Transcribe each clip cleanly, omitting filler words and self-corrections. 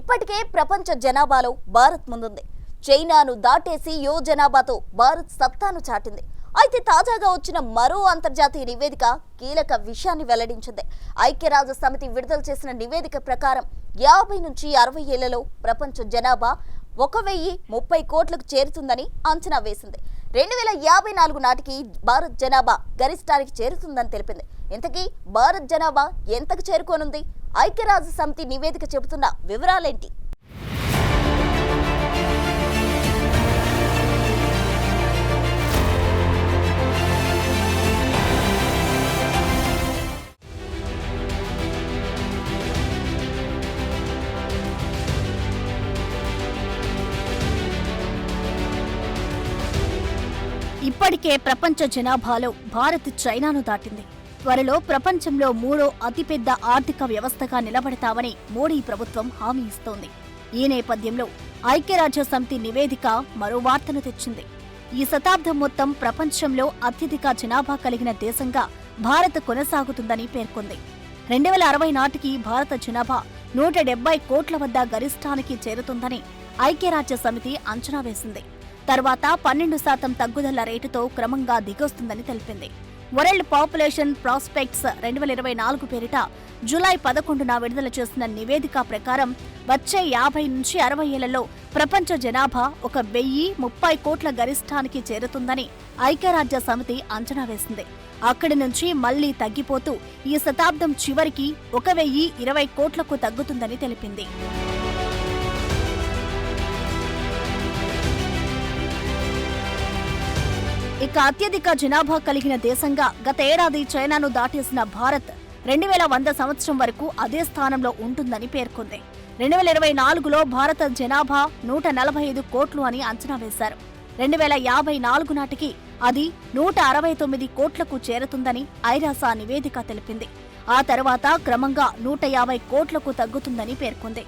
ఇప్పటికే ప్రపంచ జనాభాలో భారత్ ముందుంది. చైనాను దాటేసి జనాభాతో భారత్ సత్తాను చాటింది. అయితే తాజాగా వచ్చిన మరో అంతర్జాతీయ నివేదిక కీలక విషయాన్ని వెల్లడించింది. ఐక్యరాజ్య సమితి విడుదల చేసిన నివేదిక ప్రకారం 50 నుంచి 60 ఏళ్లలో ప్రపంచ జనాభా 1030 కోట్లకు చేరుతుందని అంచనా వేసింది. 2054 నాటికి భారత్ జనాభా గరిష్టానికి చేరుతుందని తెలిపింది. ఇంతకీ భారత్ జనాభా ఎంతకు చేరుకోనుంది? ఐక్యరాజ్య సమితి నివేదిక చెబుతున్న వివరాలేంటి? ఇప్పటికే ప్రపంచ జనాభాలో భారత్ చైనాను దాటింది. త్వరలో ప్రపంచంలో 3వ అతిపెద్ద ఆర్థిక వ్యవస్థగా నిలబడతామని మోడీ ప్రభుత్వం హామీ ఇస్తోంది. ఈ నేపథ్యంలో ఐక్యరాజ్య సమితి నివేదిక మరో వార్తను తెచ్చింది. ఈ శతాబ్దం మొత్తం ప్రపంచంలో అత్యధిక జనాభా కలిగిన దేశంగా భారత్ కొనసాగుతుందని పేర్కొంది. 2060 నాటికి భారత జనాభా 170 కోట్ల వద్ద గరిష్టానికి చేరుతుందని ఐక్యరాజ్య సమితి అంచనా వేసింది. తర్వాత 12% తగ్గుదల రేటుతో క్రమంగా దిగొస్తుందని తెలిపింది. వరల్డ్ పాపులేషన్ ప్రాస్పెక్ట్స్ 2024 పేరిట జూలై 11న విడుదల చేసిన నివేదిక ప్రకారం వచ్చే 50 నుంచి 60 ఏళ్లలో ప్రపంచ జనాభా 1030 కోట్ల గరిష్టానికి చేరుతుందని ఐక్యరాజ్య సమితి అంచనా వేసింది. అక్కడి నుంచి మళ్లీ తగ్గిపోతూ ఈ శతాబ్దం చివరికి 1020 కోట్లకు తగ్గుతుందని తెలిపింది. ఇక అత్యధిక జనాభా కలిగిన దేశంగా గత ఏడాది చైనాను దాటేసిన భారత్ 2100 సంవత్సరం వరకు అదే స్థానంలో ఉంటుందని పేర్కొంది. 2024లో భారత జనాభా 145 కోట్లు అని అంచనా వేశారు. 2054 నాటికి అది 169 కోట్లకు చేరుతుందని ఐరాస నివేదిక తెలిపింది. ఆ తర్వాత క్రమంగా 150 కోట్లకు తగ్గుతుందని పేర్కొంది.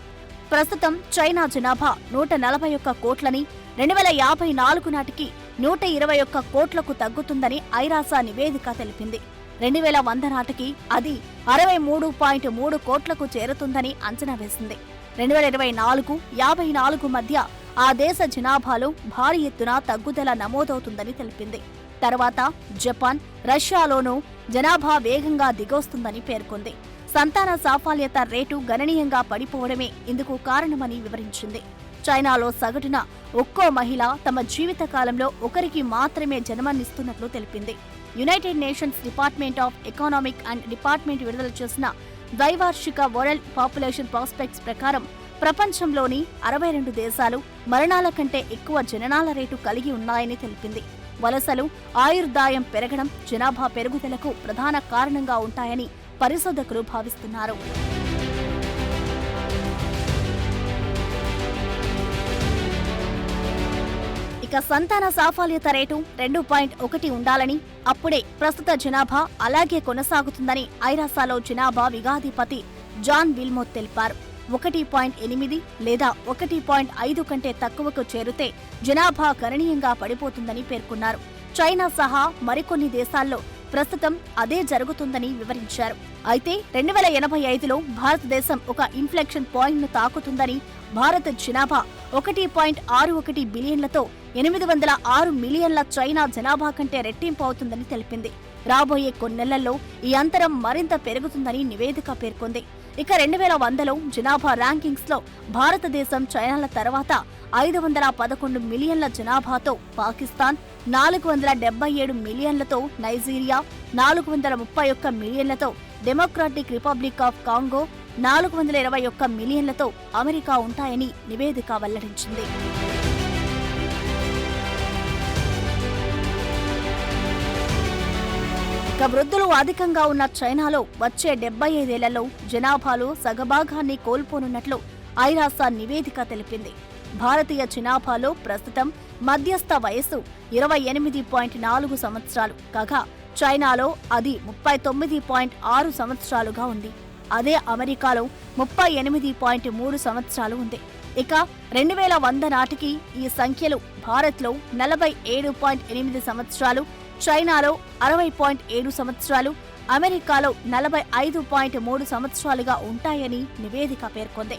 ప్రస్తుతం చైనా జనాభా 141 కోట్లని 2054 నాటికి 121 కోట్లకు తగ్గుతుందని ఐరాస నివేదిక తెలిపింది. 2100 నాటికి అది 63.3 కోట్లకు చేరుతుందని అంచనా వేసింది. 2024-54 మధ్య ఆ దేశ జనాభాలో భారీ ఎత్తున తగ్గుదల నమోదవుతుందని తెలిపింది. తర్వాత జపాన్, రష్యాలోనూ జనాభా వేగంగా దిగొస్తుందని పేర్కొంది. సంతాన సాఫల్యత రేటు గణనీయంగా పడిపోవడమే ఇందుకు కారణమని వివరించింది. చైనాలో సగటున ఒక్కో మహిళ తమ జీవిత కాలంలో ఒకరికి మాత్రమే జన్మనిస్తున్నట్లు తెలిపింది. United nations department of economic and department విడుదల చేసిన ద్వైవార్షిక వరల్డ్ పాపులేషన్ ప్రాస్పెక్ట్స్ ప్రకారం ప్రపంచంలోని 62 దేశాలు మరణాల కంటే ఎక్కువ జననాల రేటు కలిగి ఉన్నాయని తెలిపింది. వలసలు, ఆయుర్దాయం పెరగడం జనాభా పెరుగుదలకు ప్రధాన కారణంగా ఉంటాయని పరిశోధకులు భావిస్తున్నారు. ఇక సంతాన సాఫల్యత రేటు 2.1 ఉండాలని, అప్పుడే ప్రస్తుత జనాభా అలాగే కొనసాగుతుందని ఐరాసాలో జనాభా విగాధిపతి జాన్ విల్మోత్ తెలిపారు. 1.8 లేదా 1.5 కంటే తక్కువకు చేరితే జనాభా గణనీయంగా పడిపోతుందని పేర్కొన్నారు. చైనా సహా మరికొన్ని దేశాల్లో ప్రస్తుతం అదే జరుగుతుందని వివరించారు. అయితే 2085లో భారతదేశం ఒక ఇన్ఫ్లెక్షన్ పాయింట్ ను తాకుతుందని, భారత జనాభా 1.61 బిలియన్లతో 806 మిలియన్ల చైనా జనాభా కంటే రెట్టింపు అవుతుందని తెలిపింది. రాబోయే కొన్నేళ్లలో ఈ అంతరం మరింత పెరుగుతుందని నివేదిక పేర్కొంది. ఇక 2100లో జనాభా ర్యాంకింగ్స్ లో భారతదేశం చైనాల తర్వాత 511 మిలియన్ల జనాభాతో పాకిస్తాన్, 477 మిలియన్లతో నైజీరియా, 431 మిలియన్లతో డెమోక్రాటిక్ రిపబ్లిక్ ఆఫ్ కాంగో, 421 మిలియన్లతో అమెరికా ఉంటాయని నివేదిక వెల్లడించింది. ఇక వృద్ధులు అధికంగా ఉన్న చైనాలో వచ్చే 75 ఏళ్లలో జనాభాలో సగభాగాన్ని కోల్పోనున్నట్లు ఐరాస నివేదిక తెలిపింది. భారతీయ జనాభాలో ప్రస్తుతం మధ్యస్థ వయస్సు 28.4 సంవత్సరాలు కాగా చైనాలో అది 39.6 సంవత్సరాలుగా ఉంది. అదే అమెరికాలో 38.3 సంవత్సరాలు ఉంది. ఇక 2100 నాటికి ఈ సంఖ్యలు భారత్లో 47.8 సంవత్సరాలు, చైనాలో 60.7 సంవత్సరాలు, అమెరికాలో 45.3 సంవత్సరాలుగా ఉంటాయని నివేదిక పేర్కొంది.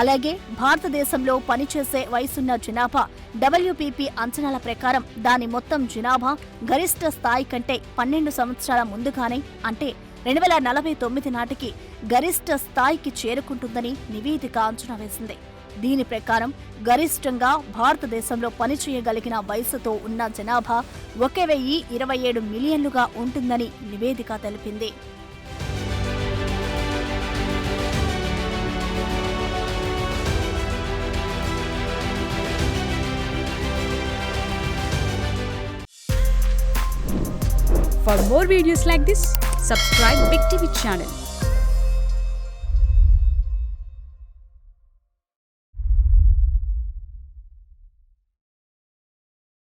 అలాగే భారతదేశంలో పనిచేసే వయసున్న జనాభా WPP అంచనాల ప్రకారం దాని మొత్తం జనాభా గరిష్ట స్థాయి కంటే 12 సంవత్సరాల ముందుగానే అంటే 2049 నాటికి గరిష్ట స్థాయికి చేరుకుంటుందని నివేదిక అంచనా వేసింది. దీని ప్రకారం గరిష్టంగా భారతదేశంలో పనిచేయగలిగిన వయసుతో ఉన్న జనాభా 1,027 మిలియన్లుగా ఉంటుందని నివేదిక తెలిపింది. For more videos like this, subscribe Big TV channel.